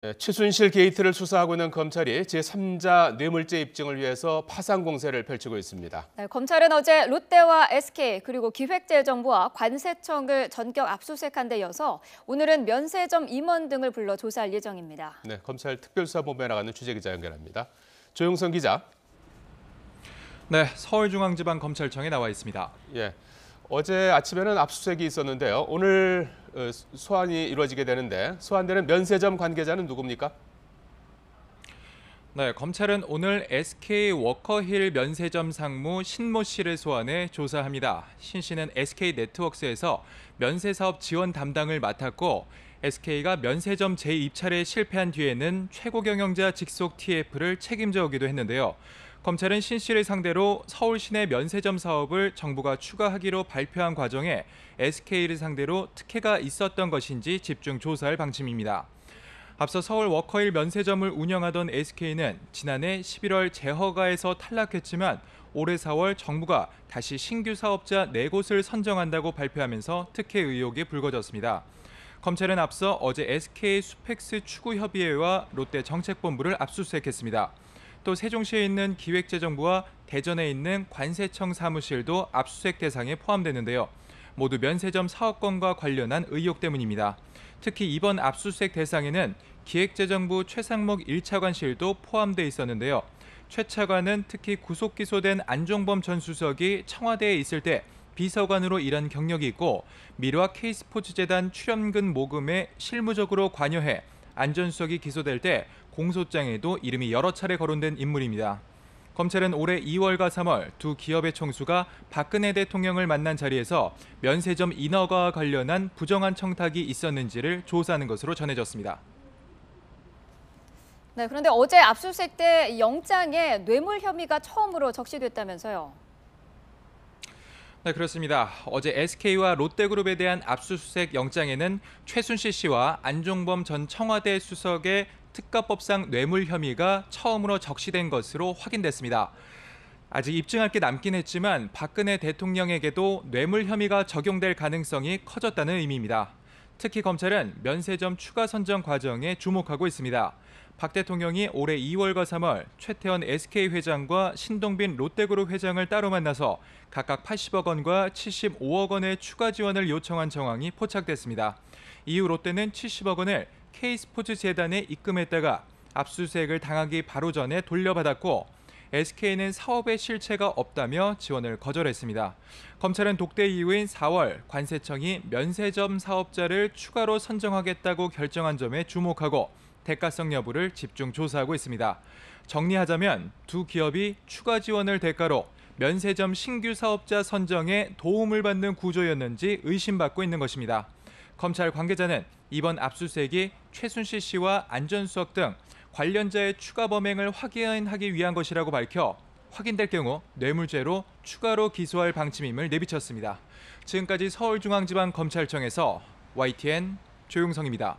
네, 최순실 게이트를 수사하고 있는 검찰이 제3자 뇌물죄 입증을 위해서 파상 공세를 펼치고 있습니다. 네, 검찰은 어제 롯데와 SK 그리고 기획재정부와 관세청을 전격 압수수색한 데 이어서 오늘은 면세점 임원 등을 불러 조사할 예정입니다. 네, 검찰 특별수사본부에 나가는 취재기자 연결합니다. 조용성 기자. 네, 서울중앙지방검찰청에 나와 있습니다. 예, 어제 아침에는 압수수색이 있었는데요. 오늘 소환이 이루어지게 되는데 소환되는 면세점 관계자는 누굽니까? 네, 검찰은 오늘 SK 워커힐 면세점 상무 신모 씨를 소환해 조사합니다. 신 씨는 SK 네트워크스에서 면세사업 지원 담당을 맡았고 SK가 면세점 재입찰에 실패한 뒤에는 최고 경영자 직속 TF를 책임져 오기도 했는데요. 검찰은 신 씨를 상대로 서울 시내 면세점 사업을 정부가 추가하기로 발표한 과정에 SK를 상대로 특혜가 있었던 것인지 집중 조사할 방침입니다. 앞서 서울 워커힐 면세점을 운영하던 SK는 지난해 11월 재허가에서 탈락했지만 올해 4월 정부가 다시 신규 사업자 4곳을 선정한다고 발표하면서 특혜 의혹이 불거졌습니다. 검찰은 앞서 어제 SK 수펙스 추구협의회와 롯데 정책본부를 압수수색했습니다. 또 세종시에 있는 기획재정부와 대전에 있는 관세청 사무실도 압수수색 대상에 포함되는데요. 모두 면세점 사업권과 관련한 의혹 때문입니다. 특히 이번 압수수색 대상에는 기획재정부 최상목 1차관실도 포함돼 있었는데요. 최 차관은 특히 구속 기소된 안종범 전 수석이 청와대에 있을 때 비서관으로 일한 경력이 있고 미르와 K스포츠재단 출연금 모금에 실무적으로 관여해 안 전 수석이 기소될 때 공소장에도 이름이 여러 차례 거론된 인물입니다. 검찰은 올해 2월과 3월 두 기업의 총수가 박근혜 대통령을 만난 자리에서 면세점 인허가와 관련한 부정한 청탁이 있었는지를 조사하는 것으로 전해졌습니다. 네, 그런데 어제 압수수색 때 영장에 뇌물 혐의가 처음으로 적시됐다면서요. 네, 그렇습니다. 어제 SK와 롯데그룹에 대한 압수수색 영장에는 최순실 씨와 안종범 전 청와대 수석의 특가법상 뇌물 혐의가 처음으로 적시된 것으로 확인됐습니다. 아직 입증할 게 남긴 했지만 박근혜 대통령에게도 뇌물 혐의가 적용될 가능성이 커졌다는 의미입니다. 특히 검찰은 면세점 추가 선정 과정에 주목하고 있습니다. 박 대통령이 올해 2월과 3월 최태원 SK 회장과 신동빈 롯데그룹 회장을 따로 만나서 각각 80억 원과 75억 원의 추가 지원을 요청한 정황이 포착됐습니다. 이후 롯데는 70억 원을 K스포츠재단에 입금했다가 압수수색을 당하기 바로 전에 돌려받았고 SK는 사업에 실체가 없다며 지원을 거절했습니다. 검찰은 독대 이후인 4월 관세청이 면세점 사업자를 추가로 선정하겠다고 결정한 점에 주목하고 대가성 여부를 집중 조사하고 있습니다. 정리하자면 두 기업이 추가 지원을 대가로 면세점 신규 사업자 선정에 도움을 받는 구조였는지 의심받고 있는 것입니다. 검찰 관계자는 이번 압수수색이 최순실 씨와 안 전 수석 등 관련자의 추가 범행을 확인하기 위한 것이라고 밝혀 확인될 경우 뇌물죄로 추가로 기소할 방침임을 내비쳤습니다. 지금까지 서울중앙지방검찰청에서 YTN 조용성입니다.